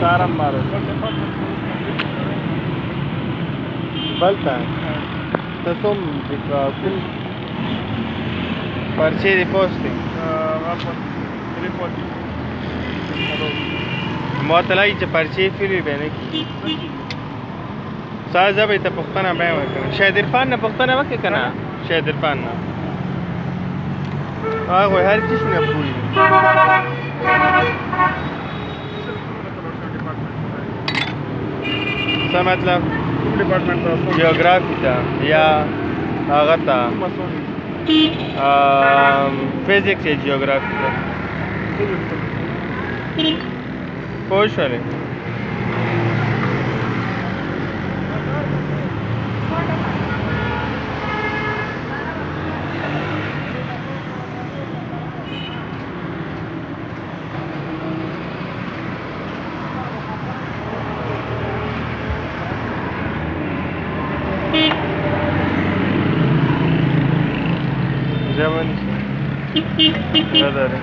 Saram maro. Balta. Tasum dikwa kul. Parche di posti. معطلای چې پرچې فری به نه کی ساز به ته پښتنه به وکړه شاید عرفان نه پښتنه وکړه کنه شاید عرفان نه هغه هر چیز نه پوری څه مطلب ډپارټمنټ تاسو جیوګرافي ته یا هغه ته فزیکس یا جیوګرافي ته پوه شولې ژبه نیسه نه داره